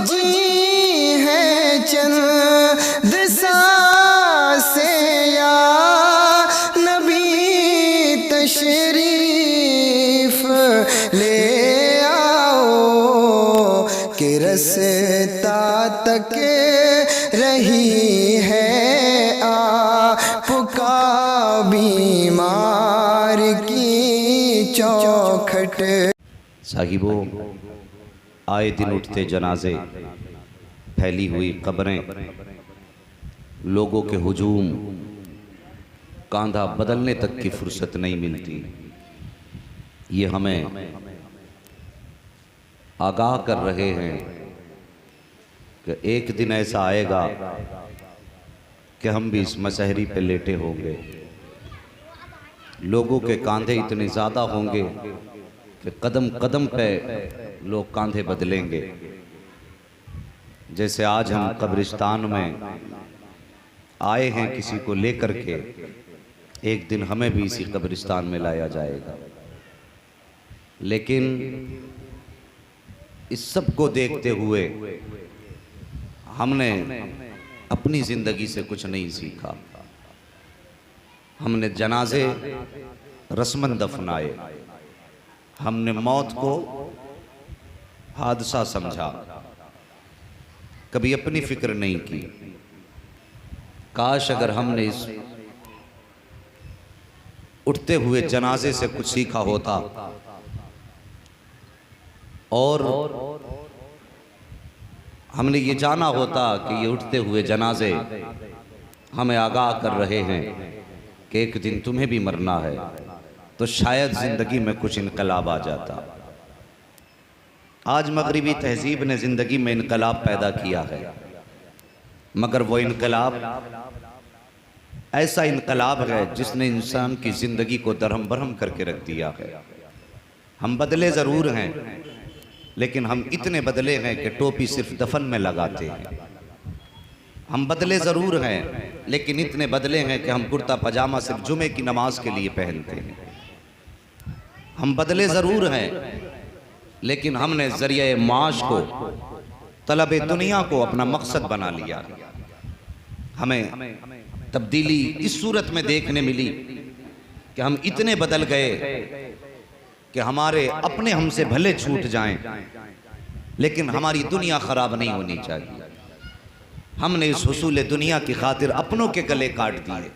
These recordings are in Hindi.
जी है चंद सांसें या नबी तशरीफ ले आओ कि रस्ता तक रही है आपका बीमार की चौखट। साहिबों, आए दिन उठते जनाजे, फैली हुई कब्रें, लोगों के हुजूम, कांधा बदलने तक की फुर्सत नहीं मिलती। ये हमें आगाह कर रहे हैं कि एक दिन ऐसा आएगा कि हम भी इस मसहरी पे लेटे होंगे। लोगों के कांधे इतने ज़्यादा होंगे कि कदम कदम पे लोग कांधे बदलेंगे। जैसे आज हम कब्रिस्तान में आए हैं किसी को लेकर के, एक दिन हमें भी इसी कब्रिस्तान में लाया जाएगा। लेकिन इस सब को देखते हुए हमने अपनी ज़िंदगी से कुछ नहीं सीखा। हमने जनाजे रस्मन दफनाए, हमने मौत को हादसा समझा, कभी अपनी फिक्र नहीं की। काश अगर हमने इस उठते हुए जनाजे से कुछ सीखा होता और हमने ये जाना होता कि ये उठते हुए जनाजे हमें आगाह कर रहे हैं कि एक दिन तुम्हें भी मरना है, तो शायद ज़िंदगी में कुछ इनकलाब आ जाता। आज मगरिबी तहजीब ने ज़िंदगी में इनकलाब पैदा किया है, मगर वो इनकलाब ऐसा इनकलाब है जिसने इंसान की ज़िंदगी को दरहम बरहम करके रख दिया है। हम बदले ज़रूर हैं, लेकिन हम इतने बदले हैं कि टोपी सिर्फ दफन में लगाते हैं। हम बदले ज़रूर हैं, लेकिन इतने बदले हैं कि हम कुर्ता पजामा सिर्फ जुमे की नमाज के लिए पहनते हैं। हम बदले ज़रूर हैं, लेकिन हमने ज़रिए माश को, तलब दुनिया को अपना मकसद बना लिया। हमें तब्दीली इस सूरत में देखने मिली कि हम इतने बदल गए कि हमारे अपने हमसे भले छूट जाएं, लेकिन हमारी दुनिया ख़राब नहीं होनी चाहिए। हमने इस हुसूल दुनिया की खातिर अपनों के गले काट दिए।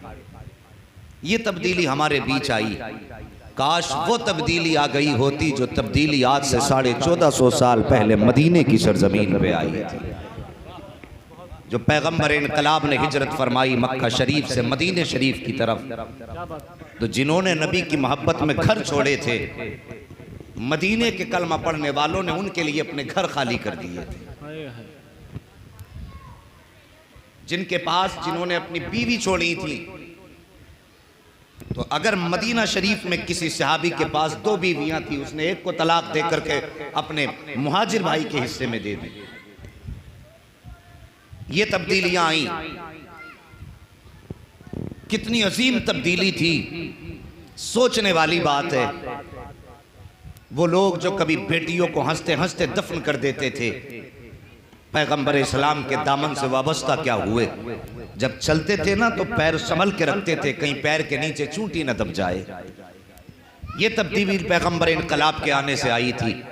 ये तब्दीली हमारे बीच आई। काश वो तब्दीली आ गई होती जो तब्दीली आज से 1450 साल पहले मदीने की सरजमीन पे आई थी। जो पैगम्बर इनकलाब ने हिजरत फरमाई मक्का शरीफ से मदीने शरीफ की तरफ, तो जिन्होंने नबी की मोहब्बत में घर छोड़े थे, मदीने के कलमा पढ़ने वालों ने उनके लिए अपने घर खाली कर दिए थे। जिनके पास जिन्होंने अपनी बीवी छोड़ी थी, तो अगर मदीना शरीफ में किसी सहाबी के पास 2 बीवियां थी, उसने एक को तलाक दे करके अपने मुहाजिर भाई के हिस्से में दे दी। ये तब्दीलियां आई, कितनी अजीम तब्दीली थी। सोचने वाली बात है, वो लोग जो कभी बेटियों को हंसते हंसते दफन कर देते थे, पैगंबर इस्लाम के दामन से वाबस्ता क्या हुए। जब चलते थे ना तो पैर संभल के रखते थे, कहीं पैर के नीचे चूंटी न दब जाए। ये तब्दीली पैगंबर इनकलाब के आने से आई थी।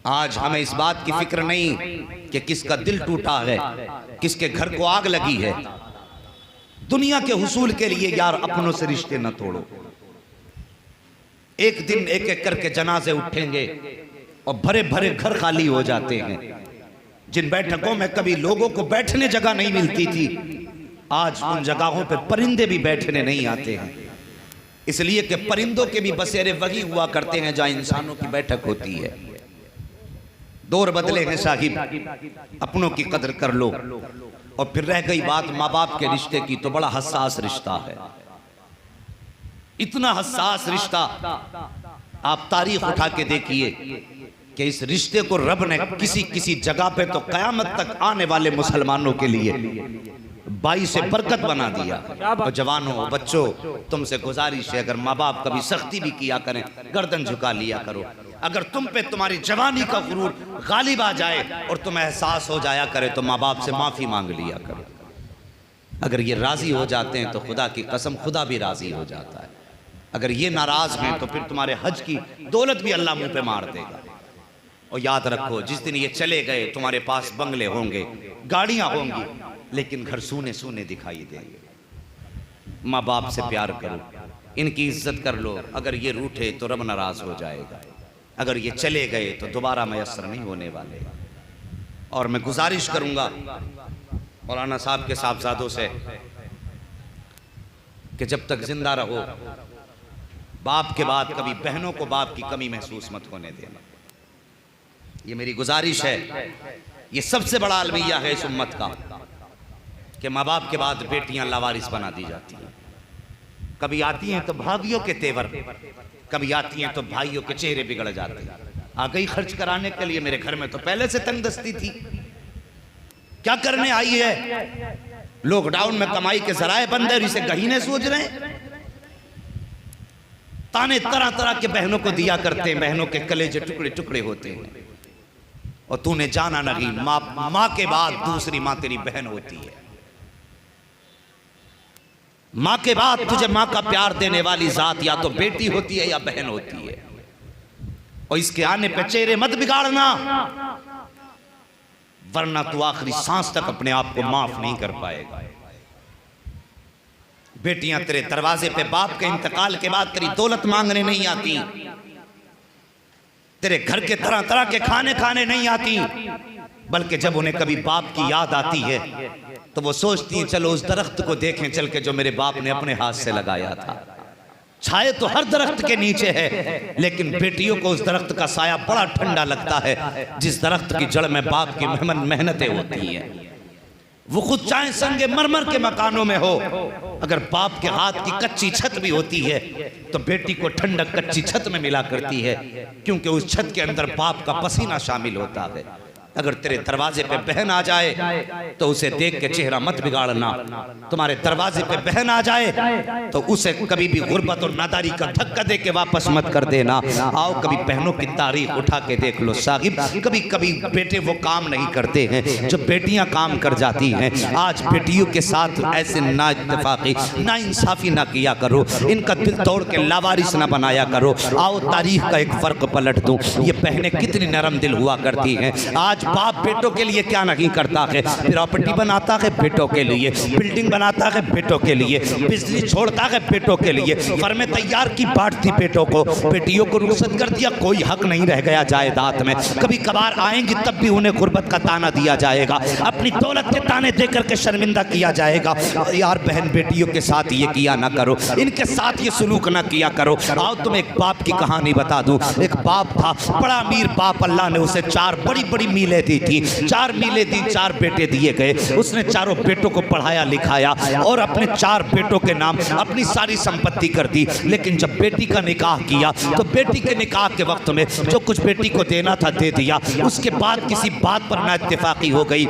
आज हमें इस बात की फिक्र नहीं कि किसका दिल टूटा है, किसके घर को आग लगी है। दुनिया के हुसूल के लिए यार अपनों से रिश्ते न तोड़ो। एक दिन एक एक करके जनाजे उठेंगे और भरे भरे घर खाली हो जाते हैं। जिन बैठकों में कभी लोगों को बैठने जगह नहीं मिलती थी, आज उन जगहों पर परिंदे भी बैठने नहीं आते हैं, इसलिए कि परिंदों के भी बसेरे वही हुआ करते हैं जहां इंसानों की बैठक होती है। दौर बदले हैं साहिब, अपनों की कदर कर लो। और फिर रह गई बात माँ बाप के रिश्ते की, तो बड़ा हसास रिश्ता है, इतना हसास रिश्ता। आप तारीख उठा के देखिए कि इस रिश्ते को रब ने किसी किसी जगह पे तो कयामत तक आने वाले मुसलमानों के लिए बाई से बरकत बना दिया। तो जवानों बच्चों, तुमसे गुजारिश है, अगर माँ बाप कभी सख्ती भी किया करें, गर्दन झुका लिया करो। अगर तुम पे तुम्हारी जवानी का गुरूर गालिब आ जाए और तुम्हें एहसास हो जाया करे तो माँ बाप से माफ़ी मांग लिया करो। अगर ये राज़ी हो जाते हैं तो खुदा की कसम खुदा भी राज़ी हो जाता है। अगर ये नाराज़ हैं तो फिर तुम्हारे हज की दौलत भी अल्लाह मुंह पे मार देगा। और याद रखो, जिस दिन ये चले गए तुम्हारे पास बंगले होंगे, गाड़ियाँ होंगी, लेकिन घर सूने सूने दिखाई देंगे। माँ बाप से प्यार करो, इनकी इज्जत कर लो। अगर ये रूठे तो रब नाराज़ हो जाएगा। अगर ये चले गए तो दोबारा मैसर नहीं होने वाले। और मैं गुजारिश करूँगा मौलाना साहब के साहबजादों से कि जब तक जिंदा रहो, बाप के बाद कभी बहनों को बाप की कमी महसूस मत होने देना। ये मेरी गुजारिश है। ये सबसे बड़ा अलमिया है इस उम्मत का कि माँ बाप के बाद बेटियां लावारिस बना दी जाती हैं। कभी आती हैं तो भाभियों के तेवर, कभी आती हैं तो भाइयों के चेहरे बिगड़ जाते हैं। आ गई खर्च कराने के लिए, मेरे घर में तो पहले से तंगदस्ती थी, क्या करने आई है? लॉकडाउन में कमाई के जराए बंद है, इसे गहीने सोच रहे हैं। ताने तरह तरह के बहनों को दिया करते हैं, बहनों के कलेजे टुकड़े टुकड़े होते हैं। और तूने जाना नहीं, माँ के बाद दूसरी माँ तेरी बहन होती है। माँ के बाद तुझे माँ का प्यार देने वाली जात या तो बेटी होती है या बहन होती है। और इसके आने पे चेहरे मत बिगाड़ना, वरना तू आखिरी सांस तक अपने आप को माफ नहीं कर पाएगा। बेटियां तेरे दरवाजे पे बाप के इंतकाल के बाद तेरी दौलत मांगने नहीं आती, तेरे घर के तरह तरह के खाने खाने नहीं आती, बल्कि जब उन्हें कभी बाप की याद आती है तो वो सोचती हैं चलो उस दरख्त को देखें चल के जो मेरे बाप ने अपने हाथ से लगाया था। छाए तो हर दरख्त के नीचे है, लेकिन बेटियों को उस दरख्त का साया बड़ा ठंडा लगता है जिस दरख्त की जड़ में बाप की मेहनतें होती हैं। वो खुद चाहे संगे मरमर के मकानों में हो, अगर बाप के हाथ की कच्ची छत भी होती है तो बेटी को ठंडक कच्ची छत में मिला करती है, क्योंकि उस छत के अंदर बाप का पसीना शामिल होता है। अगर तेरे दरवाजे पे बहन आ जाए तो उसे देख के चेहरा मत बिगाड़ना। तुम्हारे दरवाजे पे बहन आ जाए तो उसे कभी भी गुर्बत और नादारी का धक्का दे के वापस मत कर देना। आओ कभी बहनों की तारीख उठा के देख लो साहिब, कभी कभी बेटे वो काम नहीं करते हैं जो बेटियां काम कर जाती हैं। आज बेटियों के साथ ऐसे ना इत्तेफाकी ना इंसाफी ना किया करो, इनका दिल तोड़ के लावारिस ना बनाया करो। आओ तारीख का एक फर्क पलट दूं, ये बहनें कितनी नरम दिल हुआ करती हैं। आज बाप बेटों के लिए क्या नहीं करता है, प्रॉपर्टी बनाता है बेटों के लिए, बिल्डिंग बनाता है बेटों के लिए, बिजली छोड़ता है बेटों के लिए, फर्में तैयार की बांटती बेटों को, बेटियों को रुखसत कर दिया, कोई हक नहीं रह गया जायदाद में। कभी कभार आएंगी तब भी उन्हें गुर्बत का ताना दिया जाएगा, अपनी दौलत के ताने दे करके शर्मिंदा किया जाएगा। यार बहन बेटियों के साथ ये किया ना करो, इनके साथ ये सुलूक ना किया करो। आओ तुम एक बाप की कहानी बता दूं। एक बाप था, बड़ा अमीर बाप, अल्लाह ने उसे 4 बड़ी बड़ी मीलें दी थी, 4 मीलें दी, 4 बेटे दिए गए। उसने चारों बेटों को पढ़ाया लिखाया और अपने 4 बेटों के नाम अपनी सारी संपत्ति कर दी। लेकिन जब बेटी का निकाह किया तो बेटी के निकाह के वक्त में जो कुछ बेटी को देना था दे दिया। उसके बाद किसी बात पर ना इत्तेफाकी हो गई,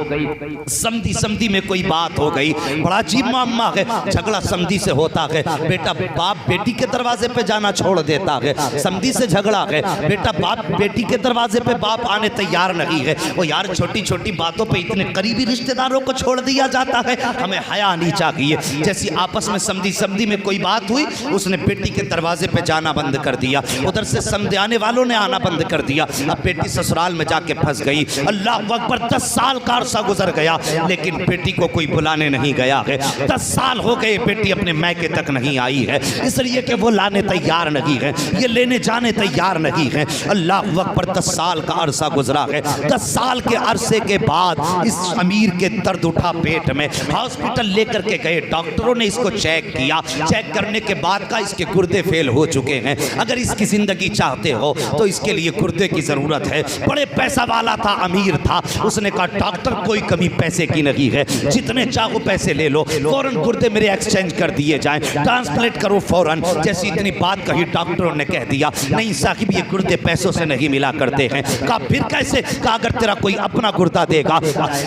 समधी समधी में कोई बात हो गई। बड़ा अजीब मामला है, झगड़ा समधी से होता है। बेटा बाप बेटी के दरवाजे पे जाना छोड़ देता है, समधी से झगड़ा है। बेटा बाप बेटी के दरवाजे पे बाप आने तैयार नहीं है। वो यार छोटी छोटी बातों पे इतने करीबी रिश्तेदारों को छोड़ दिया जाता है, हमें हया नहीं चाहिए। जैसी आपस में समधी समधी में कोई बात हुई, उसने बेटी के दरवाजे पे जाना बंद कर दिया, उधर से समझे आने वालों ने आना बंद कर दिया। अब बेटी ससुराल में जाके फंस गई। अल्लाह अकबर, 10 साल का अरसा गुजर गया लेकिन बेटी को कोई बुलाने नहीं गया है। 10 साल हो गए, बेटी अपने मैके तक नहीं आई है, इसलिए कि वो लाने तैयार नहीं है, ये लेने जाने तैयार नहीं है। अल्लाह अकबर, 10 साल का अरसा गुजरा है। 10 साल के अरसे के बाद इस अमीर के दर्द उठा पेट में, हॉस्पिटल लेकर के गए, डॉक्टरों ने इसको चेक किया। चेक करने के बाद का इसके गुर्दे फेल हो चुके हैं। अगर इसकी जिंदगी चाहते हो तो इसके लिए गुर्दे की जरूरत है। बड़े पैसा वाला था, अमीर था, उसने कहा डॉक्टर कोई कमी पैसे की नहीं है, जितने चाहो पैसे ले लो, फौरन गुर्दे मेरे एक्सचेंज कर दिए जाएं, ट्रांसप्लांट करो फौरन। जैसी इतनी बात कही डॉक्टरों ने कह दिया नहीं साहिब ये गुर्दे पैसों से नहीं मिला करते हैं। कहा फिर कैसे? कहा अगर तेरा मेरा कोई अपना गुर्दा देगा,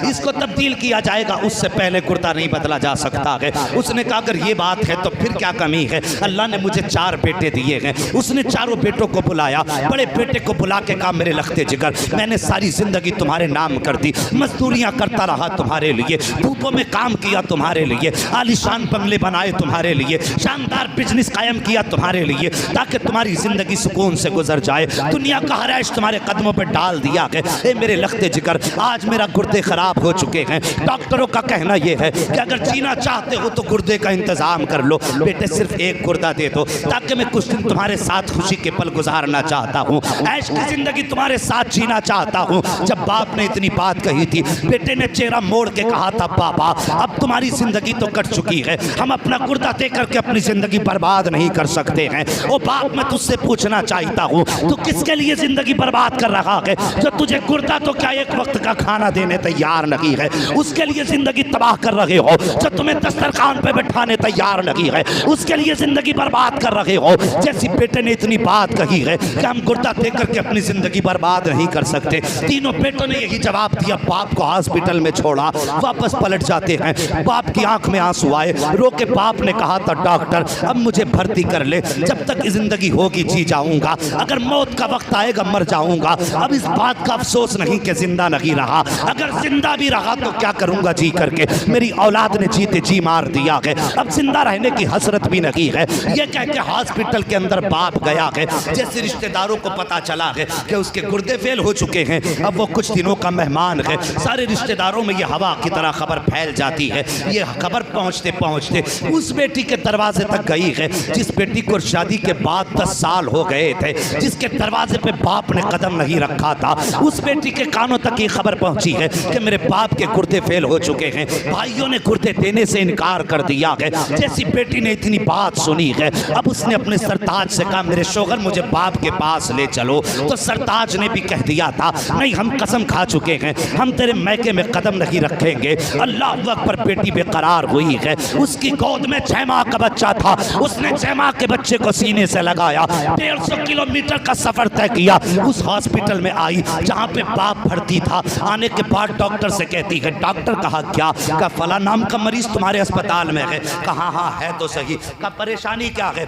इसको तब्दील किया जाएगा, उससे पहले गुर्दा नहीं बदला जा सकता है। उसने कहा अगर ये बात है तो फिर क्या कमी है, अल्लाह ने मुझे 4 बेटे दिए हैं। उसने चारों बेटों को बुलाया, बड़े बेटे को बुला के कहा मेरे लखते जिगर, मैंने सारी जिंदगी तुम्हारे नाम कर दी, मजदूरियां करता रहा तुम्हारे लिए, धूपों में काम किया तुम्हारे लिए, आलीशान बंगले बनाए तुम्हारे लिए, शानदार बिजनेस कायम किया तुम्हारे लिए, ताकि तुम्हारी जिंदगी सुकून से गुजर जाए। दुनिया का हर ऐश तुम्हारे कदमों पर डाल दिया है। ए मेरे लखते जिगर, आज मेरा गुर्दे खराब हो चुके हैं। डॉक्टरों का कहना यह है कि अगर जीना चाहते हो तो गुर्दे का इंतजाम कर लो। बेटे सिर्फ एक गुर्दा दे दो, ताकि मैं कुछ दिन तुम्हारे साथ खुशी के पल गुजारना चाहता हूँ, ऐश की जिंदगी तुम्हारे साथ जीना चाहता हूँ। जब बाप ने इतनी बात कही थी, बेटे ने चेहरा मोड़ के कहा था बाबा अब तुम्हारी जिंदगी तो कट चुकी है, हम अपना गुर्दा दे करके अपनी जिंदगी बर्बाद नहीं कर सकते हैं। ओ बाप, मैं तुझसे पूछना चाहता हूँ, तू किसके लिए जिंदगी बर्बाद कर रहा है? जो तुझे गुर्दा तो क्या एक वक्त का खाना देने तैयार नहीं है, उसके लिए जिंदगी तबाह कर रहे हो। जो तुम्हें दस्तरखान पे बैठाने तैयार नहीं है, उसके लिए जिंदगी बर्बाद कर रहे हो। जैसी बेटे ने इतनी बात कही है कि हम गुर्दा दे करके अपनी जिंदगी बर्बाद नहीं कर सकते, तीनों बेटों ने यही जवाब दिया। बाप को हॉस्पिटल में छोड़ा, वापस पलट जाते हैं, बाप की आंख में आंसू आए, रो के बाप ने कहा था डॉक्टर अब मुझे भर्ती कर ले, जब तक जिंदगी होगी जी जाऊंगा, अगर मौत का वक्त आएगा मर जाऊंगा। अब इस बात का अफसोस नहीं कि जिंदा नहीं रहा, अगर जिंदा भी रहा तो क्या करूंगा जी करके, मेरी औलाद ने जीते जी मार दिया है, अब जिंदा रहने की हसरत भी नहीं है। ये कह के हॉस्पिटल के अंदर बाप गया है। जैसे रिश्तेदारों को पता चला है कि उसके गुर्दे फेल हो चुके हैं, अब वो कुछ दिनों का मेहमान है, सारे रिश्तेदारों में ये हवा की तरह खबर फैल जाती है। ये खबर पहुंचते पहुंचते उस बेटी के दरवाजे तक गई है जिस बेटी को शादी के बाद 10 साल हो गए थे, जिसके दरवाजे पे बाप ने कदम नहीं रखा था। उस बेटी के कानों तक ये खबर पहुंची है कि मेरे बाप के गुर्दे फेल हो चुके हैं, भाइयों ने गुर्दे देने से इनकार कर दिया है। जैसी बेटी ने इतनी बात सुनी है, अब उसने अपने सरताज से कहा मेरे शोहर मुझे बाप के पास ले चलो। तो सरताज ने भी कह दिया था नहीं, हम कसम खा चुके हैं, हम तेरे मैके में कदम नहीं रखेंगे। अल्लाह अकबर, बेटी बेकरार हुई है, उसकी गोद में 6 माह का बच्चा था, उसने 6 माह के बच्चे को सीने से लगाया, 150 किलोमीटर का सफर तय किया, उस हॉस्पिटल में आई जहाँ पे बाप भर्ती था। आने के बाद डॉक्टर से कहती है, डॉक्टर कहा क्या? का फला नाम का मरीज तुम्हारे अस्पताल में है। कहा हाँ है तो सही। का परेशानी क्या है?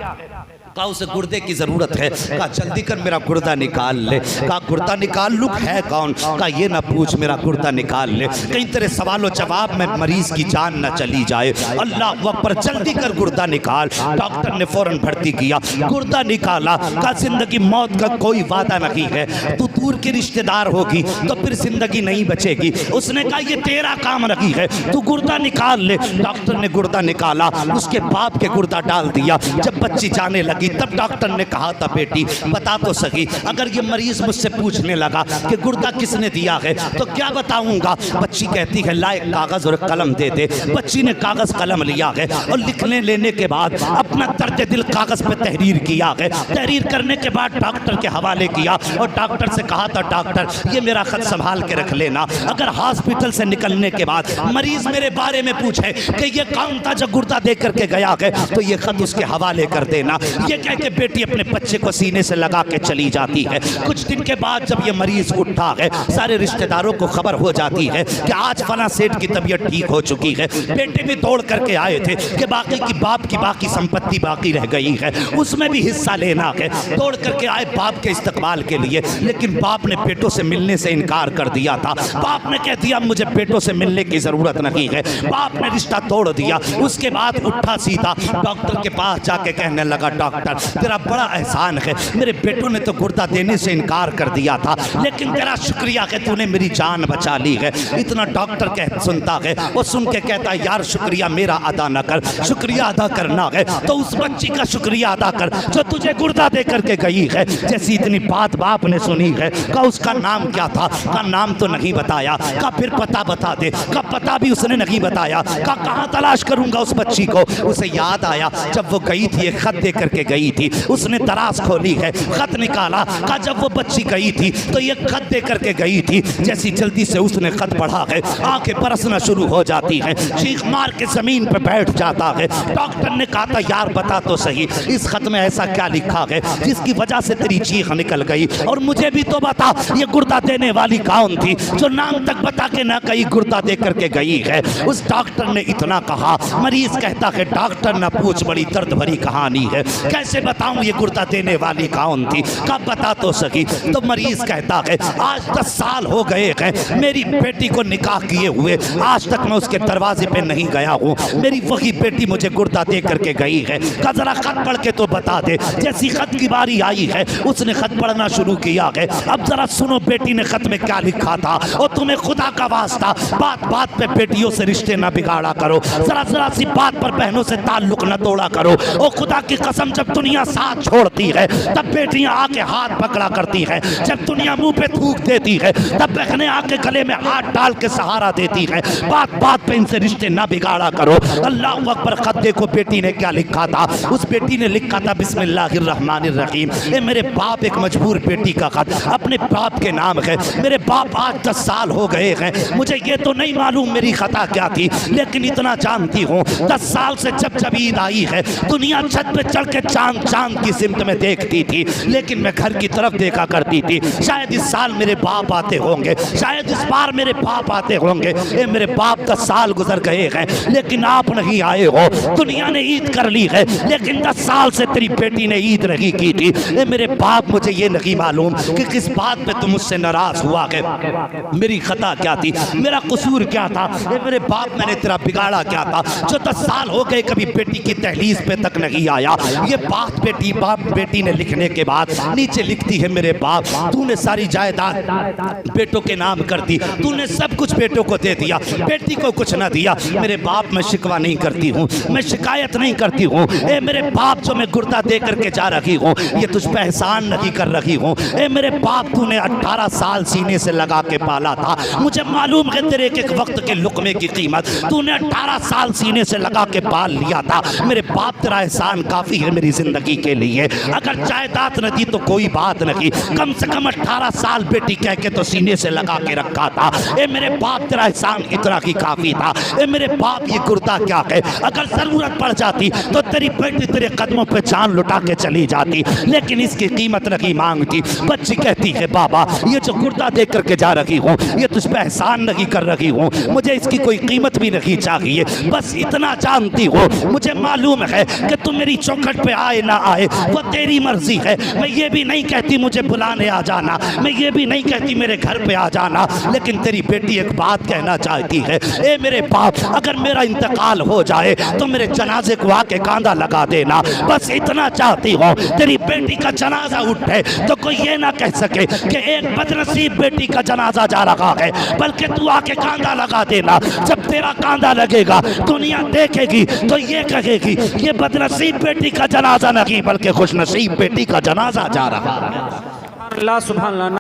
कहा उसे गुर्दे की जरूरत है। कहा जल्दी कर मेरा गुर्दा निकाल ले। कहा गुर्दा निकाल लूं? है कौन? कहा ये ना पूछ, मेरा गुर्दा निकाल ले, कहीं तेरे सवालों जवाब में मरीज की जान न चली जाए। अल्लाह अकबर, जल्दी कर गुर्दा निकाल। डॉक्टर ने फौरन भर्ती किया, गुर्दा निकाला। कहा जिंदगी मौत का कोई वादा नहीं है, तू दूर की रिश्तेदार होगी तो फिर जिंदगी नहीं बचेगी। उसने कहा ये तेरा काम नहीं है, तू गुर्दा निकाल ले। डॉक्टर ने गुर्दा निकाला, उसके बाप के गुर्दा डाल दिया। जब बच्ची जाने लगी तब डॉक्टर ने कहा था बेटी बता तो सही, अगर ये मरीज मुझसे पूछने लगा कि गुर्दा किसने दिया है तो क्या बताऊंगा? बच्ची कहती है ला एक कागज और कलम दे दे। बच्ची ने कागज कलम लिया है और लिखने लेने के बाद अपना दर्द दिल कागज पे तहरीर किया है। तहरीर करने के बाद डॉक्टर के हवाले किया और डॉक्टर से कहा था डॉक्टर ये मेरा खत संभाल के रख लेना, अगर हॉस्पिटल से निकलने के बाद मरीज मेरे बारे में पूछे कि ये कौन था जो गुर्दा दे करके गया है तो ये खत उसके हवाले कर देना। ये कह के बेटी अपने बच्चे को सीने से लगा के चली जाती है। कुछ दिन के बाद जब ये मरीज उठा है, सारे रिश्तेदारों को खबर हो जाती है कि आज फला सेठ की तबीयत ठीक हो चुकी है। बेटे भी दौड़ करके आए थे कि बाकी की बाप की बाकी संपत्ति बाकी रह गई है, उसमें भी हिस्सा लेना है। दौड़ करके आए बाप के इस्तकबाल के लिए, लेकिन बाप ने बेटों से मिलने से इनकार कर दिया था। बाप ने कह दिया मुझे बेटों से मिलने की जरूरत नहीं है। बाप ने रिश्ता तोड़ दिया। उसके बाद उठा सीधा डॉक्टर के पास जाके कहने लगा डॉक्टर तेरा बड़ा एहसान है, मेरे बेटों ने तो गुर्दा देने से इनकार कर दिया था, लेकिन तेरा शुक्रिया है तूने मेरी जान बचा ली है। इतना डॉक्टर कह सुनता है, वो सुन के कहता है यार शुक्रिया मेरा अदा न कर, शुक्रिया अदा करना है तो उस बच्ची का शुक्रिया अदा कर जो तुझे गुर्दा दे करके गई है। जैसी इतनी बात बाप ने सुनी है, कहा उसका नाम क्या था? का नाम तो नहीं बताया। का फिर पता बता दे। का पता भी उसने नहीं बताया। का कहाँ तलाश करूंगा उस बच्ची को? उसे याद आया जब वो गई थी एक खत दे करके गई थी। उसने दराज खोली है, खत निकाला, कहा जब वो बच्ची गई थी तो ये खत दे करके गई थी। जैसी जल्दी से उसने खत पढ़ा है, आंखें बरसना शुरू हो जाती हैं, चीख मार के जमीन पे बैठ जाता है। डॉक्टर ने कहा था यार बता तो सही इस खत में ऐसा क्या लिखा है जिसकी वजह से तेरी चीख निकल गई, और मुझे भी तो बता ये गुर्दा देने वाली कौन थी जो नाम तक बता के ना कहीं गुर्दा दे करके गई है। उस डॉक्टर ने इतना कहा, मरीज कहता है डॉक्टर ना पूछ, बड़ी दर्द भरी कहानी है, कैसे बताऊं ये गुर्दा देने वाली कौन थी, कब बता तो सकी। तो मरीज कहता है आज 10 साल हो गए हैं मेरी बेटी को निकाह किए हुए, आज तक मैं उसके दरवाजे पे नहीं गया हूँ, मेरी वही बेटी मुझे गुर्दा दे करके गई है, का जरा खत पढ़ के तो बता दे। जैसी खत की बारी आई है उसने खत पढ़ना शुरू किया है। अब जरा सुनो बेटी ने खत में क्या लिखा था, और तुम्हें खुदा का वास्ता बात बात पे बेटियों से रिश्ते ना बिगाड़ा करो, जरा जरा सी बात पर बहनों से ताल्लुक न तोड़ा करो। ओ खुदा की कसम जब दुनिया साथ छोड़ती है तब बेटियां आके हाथ पकड़ा करती हैं, जब दुनिया मुंह पे थूक देती है तब बहनें आके गले में हाथ डाल के सहारा देती हैं। बात बात पे इनसे रिश्ते ना बिगाड़ा करो। अल्लाह अकबर। खत देखो बेटी ने क्या लिखा था, उस बेटी ने लिखा था बिस्मिल्लाहिर्रहमानिर्रहीम। ए मेरे बाप, एक मजबूर बेटी का खत अपने बाप के नाम है। मेरे बाप आज 10 साल हो गए हैं, मुझे ये तो नहीं मालूम मेरी खता क्या थी, लेकिन इतना जानती हूँ 10 साल से जब जब ईद आई है दुनिया छत पे चढ़ के चांद चांद की सिमत में देखती थी, लेकिन मैं घर की तरफ देखा करती थी। शायद इस साल मेरे बाप आते होंगे, शायद इस बार मेरे बाप आते होंगे। ए मेरे बाप 10 साल गुजर गए हैं लेकिन आप नहीं आए हो। दुनिया ने ईद कर ली है लेकिन 10 साल से तेरी बेटी ने ईद नहीं की थी। ए मेरे बाप, मुझे ये नहीं मालूम कि किस बात पे तुम मुझसे नाराज हुआ है, मेरी खता क्या थी, मेरा कसूर क्या था। ए मेरे बाप, मैंने तेरा बिगाड़ा क्या था जो 10 साल हो गए कभी बेटी की दहलीज पे तक नहीं आया। ये बात बेटी ने लिखने के बाद नीचे लिखती है, मेरे बाप तूने सारी जायदाद बेटों के नाम कर दी, तूने सब कुछ बेटों को दे दिया, बेटी को कुछ ना दिया। मेरे बाप, मैं शिकवा नहीं करती हूँ, मैं शिकायत नहीं करती हूँ। ए मेरे बाप, जो मैं गुर्दा दे करके जा रही हूँ ये तुझ पे एहसान नहीं कर रही हूँ। ए मेरे बाप, तूने 18 साल सीने से लगा के पाला था, मुझे मालूम है तेरे एक वक्त के लुकमे की कीमत, तूने 18 साल सीने से लगा के पाल लिया था। मेरे बाप, तेरा एहसान काफ़ी है मेरी ज़िंदगी के लिए। अगर जायदाद न दी तो कोई बात नहीं, कम से कम 18 साल बेटी कह के तो सीने से लगा के रखा था। ए मेरे बाप, तेरा एहसान इतना ही काफ़ी था। ए मेरे बाप, ये गुर्दा क्या है, अगर ज़रूरत पड़ जाती तो तेरी बेटी तेरे कदमों पे जान लुटा के चली जाती, लेकिन इसकी कीमत नहीं मांगती। बच्ची कहती है बाबा, ये जो गुर्दा दे करके जा रही हूँ ये तुझ पे एहसान नहीं कर रही हूँ, मुझे इसकी कोई कीमत भी नहीं चाहिए, बस इतना जानती हो, मुझे मालूम है कि तुम मेरी चौखट पे आए ना आए वो तेरी मर्जी है। मैं ये भी नहीं कहती मुझे बुलाने आ जाना, मैं ये भी नहीं कहती मेरे घर पे आ जाना, लेकिन तेरी बेटी एक बात कहना चाहती है। ए मेरे बाप, अगर मेरा इंतकाल हो जाए तो मेरे जनाजे को आके कांधा लगा देना, बस इतना चाहती हूँ। तेरी बेटी का जनाजा उठे तो कोई ये ना कह सके कि एक बदनसीब बेटी का जनाजा जा रहा है, बल्कि तू आके कांधा लगा देना। जब तेरा कांधा लगेगा दुनिया देखेगी तो ये कहेगी ये बदनसीब बेटी का जनाजा नहीं बल्कि खुशनसीब बेटी का जनाजा जा रहा है। अल्लाह सुभान अल्लाह।